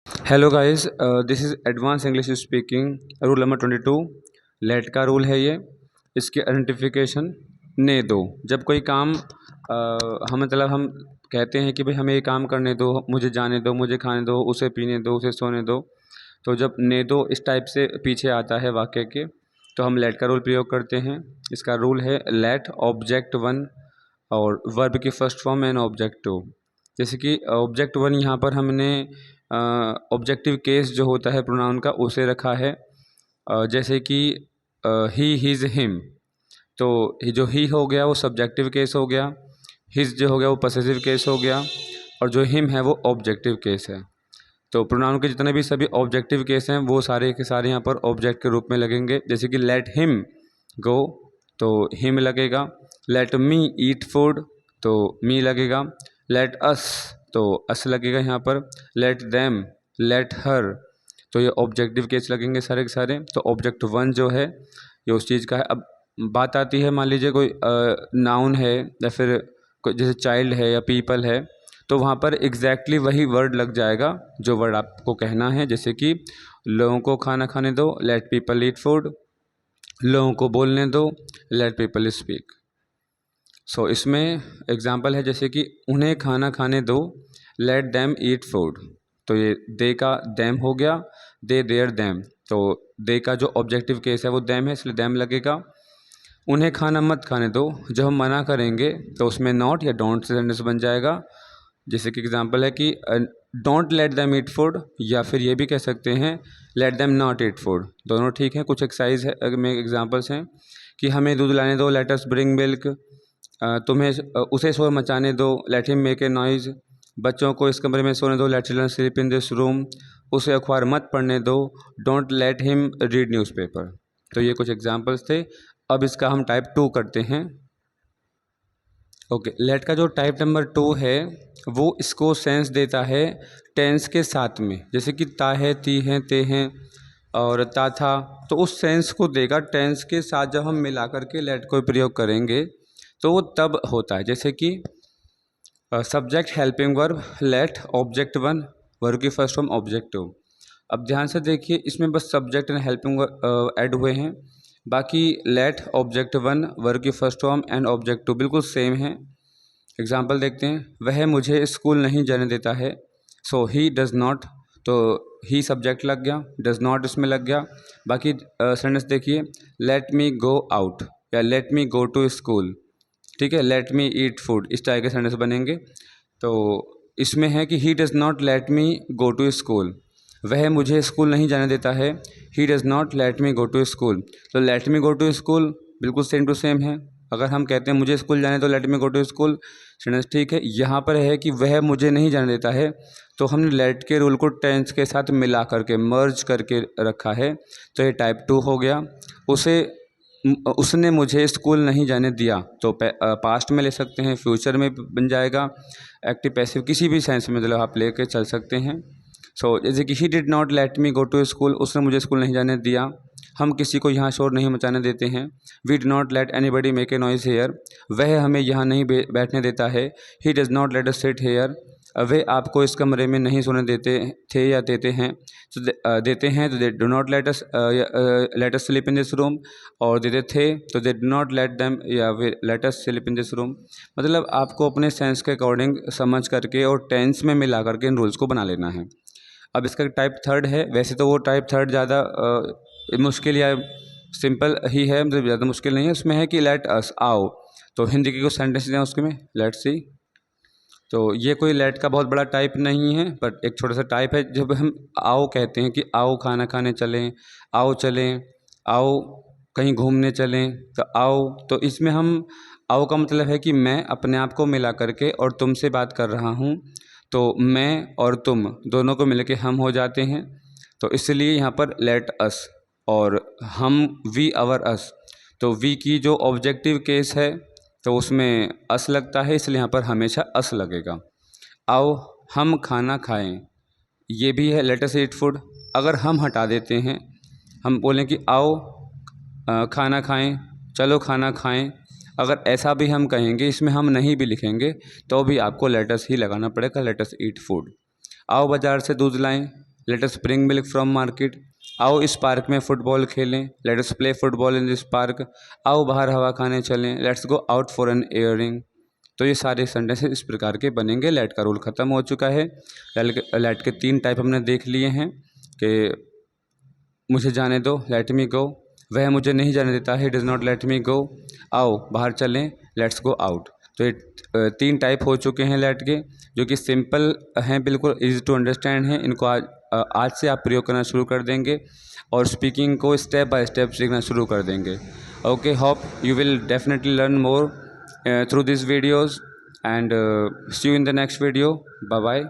Hello guys, this is advance English speaking rule number 22। Let का rule है ये। इसके आइडेंटिफिकेशन ने दो। जब कोई काम हम हम कहते हैं कि भाई हमें ये काम करने दो, मुझे जाने दो, मुझे खाने दो, उसे पीने दो, उसे सोने दो, तो जब ने दो इस टाइप से पीछे आता है वाक्य के, तो हम लेट का रूल प्रयोग करते हैं। इसका रूल है लेट ऑब्जेक्ट वन और वर्ब की first form and object two. जैसे कि ऑब्जेक्ट वन यहाँ पर हमने ऑब्जेक्टिव केस जो होता है प्रोनाउन का उसे रखा है। जैसे कि ही हिज हिम, तो जो ही हो गया वो सब्जेक्टिव केस हो गया, हिज जो हो गया वो पॉसेसिव केस हो गया, और जो हिम है वो ऑब्जेक्टिव केस है। तो प्रोनाउन के जितने भी सभी ऑब्जेक्टिव केस हैं वो सारे के सारे यहाँ पर ऑब्जेक्ट के रूप में लगेंगे। जैसे कि लेट हिम गो, तो हिम लगेगा। लेट मी ईट फूड, तो मी लगेगा। लेट अस, तो अस लगेगा यहाँ पर। लेट देम, लेट हर, तो ये ऑब्जेक्टिव केस लगेंगे सारे के सारे। तो ऑब्जेक्ट वन जो है ये उस चीज़ का है। अब बात आती है, मान लीजिए कोई नाउन है या फिर कोई जैसे चाइल्ड है या पीपल है, तो वहाँ पर एग्जैक्टली वही वर्ड लग जाएगा जो वर्ड आपको कहना है। जैसे कि लोगों को खाना खाने दो, लेट पीपल ईट फूड। लोगों को बोलने दो, लेट पीपल स्पीक। सो इसमें एग्जाम्पल है, जैसे कि उन्हें खाना खाने दो, लेट दैम ईट फूड। तो ये दे का दैम हो गया, दे देयर दैम। तो दे का जो ऑब्जेक्टिव केस है वो दैम है, इसलिए दैम लगेगा। उन्हें खाना मत खाने दो, जब हम मना करेंगे तो उसमें नॉट या डोंट से सेंटेंस बन जाएगा। जैसे कि एग्जांपल है कि don't let them eat food, या फिर ये भी कह सकते हैं let them not eat food. दोनों ठीक है। कुछ एक्सरसाइज है में एग्जांपल्स हैं कि हमें दूध लाने दो, लेट अस ब्रिंग मिल्क। तुम्हें उसे शोर मचाने दो, let him make a noise. बच्चों को इस कमरे में सोने दो, late children sleep in this room. उसे अखबार मत पढ़ने दो, don't let him read newspaper. तो ये कुछ एग्जांपल्स थे। अब इसका हम टाइप 2 करते हैं। ओके, लेट का जो टाइप नंबर 2 है वो इसको सेंस देता है टेंस के साथ में। जैसे कि ता है, ती हैं, ते हैं और ता था, तो उस सेंस को देगा टेंस के साथ। जब हम मिला करके लेट को प्रयोग करेंगे तो वो तब होता है। जैसे कि subject helping verb, let object one, verb की फर्स्ट फॉर्म ऑब्जेक्ट टू। अब ध्यान से देखिए, इसमें बस सब्जेक्ट एंड हेल्पिंग ऐड हुए हैं। बाकी लेट ऑब्जेक्ट वन, वर्ब की first form and object two बिल्कुल सेम है। एग्जाम्पल देखते हैं। वह मुझे स्कूल नहीं जाने देता है, सो ही डज़ नॉट, तो ही सब्जेक्ट लग गया, डज़ नॉट इसमें लग गया। बाकी सेंटेंस देखिए, लेट मी गो आउट या let me go to school, ठीक है। लेट मी ईट फूड, इस टाइप के सेंटेंस बनेंगे। तो इसमें है कि he does not let me go to school, वह मुझे स्कूल नहीं जाने देता है, he does not let me go to school. तो let me go to school बिल्कुल सेम टू सेम है। अगर हम कहते हैं मुझे स्कूल जाने तो let me go to school, sentence ठीक है। यहाँ पर है कि वह मुझे नहीं जाने देता है, तो हमने लेट के रूल को टेंस के साथ मिला करके मर्ज करके रखा है, तो ये टाइप 2 हो गया। उसने मुझे स्कूल नहीं जाने दिया, तो पास्ट में ले सकते हैं, फ्यूचर में बन जाएगा। एक्टिव पैसिव किसी भी सेंस में आप लेके चल सकते हैं। सो जैसे कि he did not let me go to school, उसने मुझे स्कूल नहीं जाने दिया। हम किसी को यहाँ शोर नहीं मचाने देते हैं। We do not let anybody make a noise here, वह हमें यहाँ नहीं बैठने देता है। He does not let us sit here, वे आपको इस कमरे में नहीं सोने देते थे या देते हैं। तो देते हैं तो they do not let us sleep in this room, और देते थे तो they do not let them या let us sleep in this room. मतलब आपको अपने सेंस के अकॉर्डिंग समझ करके और टेंस में मिला करके इन रूल्स को बना लेना है। अब इसका टाइप थर्ड है। वैसे तो वो टाइप थर्ड ज़्यादा मुश्किल या सिंपल ही है, मतलब ज़्यादा मुश्किल नहीं है। उसमें है कि लेट अस, आओ। तो हिंदी के कुछ सेंटेंस हैं उसके में, लेट सी। तो ये कोई लेट का बहुत बड़ा टाइप नहीं है, बट एक छोटा सा टाइप है। जब हम आओ कहते हैं कि आओ खाना खाने चलें, आओ चलें, आओ कहीं घूमने चलें, तो आओ, तो इसमें हम आओ का मतलब है कि मैं अपने आप को मिला करके और तुमसे बात कर रहा हूँ, तो मैं और तुम दोनों को मिलके हम हो जाते हैं। तो इसलिए यहाँ पर लेट अस, और हम वी आवर अस। तो वी की जो ऑब्जेक्टिव केस है तो उसमें अस लगता है, इसलिए यहाँ पर हमेशा अस लगेगा। आओ हम खाना खाएं, ये भी है लेट अस ईट फूड। अगर हम हटा देते हैं, हम बोलें कि आओ खाना खाएं, चलो खाना खाएं, अगर ऐसा भी हम कहेंगे, इसमें हम नहीं भी लिखेंगे, तो भी आपको लेट अस ही लगाना पड़ेगा, लेट अस ईट फूड। आओ बाज़ार से दूध लाएं, let us bring milk from market, आओ इस पार्क में फ़ुटबॉल खेलें, let us play football in this park, आओ बाहर हवा खाने चलें, let's go out for an airing. तो ये सारे सेंटेंस इस प्रकार के बनेंगे। लेट का रूल ख़त्म हो चुका है। लेट के 3 टाइप हमने देख लिए हैं कि मुझे जाने दो, लेट मी गो, वह मुझे नहीं जाने देता है, डज़ नॉट लेट मी गो, आओ बाहर चलें, लेट्स गो आउट। तो ये 3 टाइप हो चुके हैं लेट के, जो कि सिंपल हैं, बिल्कुल ईजी टू अंडरस्टैंड हैं। इनको आज से आप प्रयोग करना शुरू कर देंगे और स्पीकिंग को स्टेप बाय स्टेप सीखना शुरू कर देंगे। Okay, hope you will definitely learn more through these videos, and see you in the next video. Bye bye.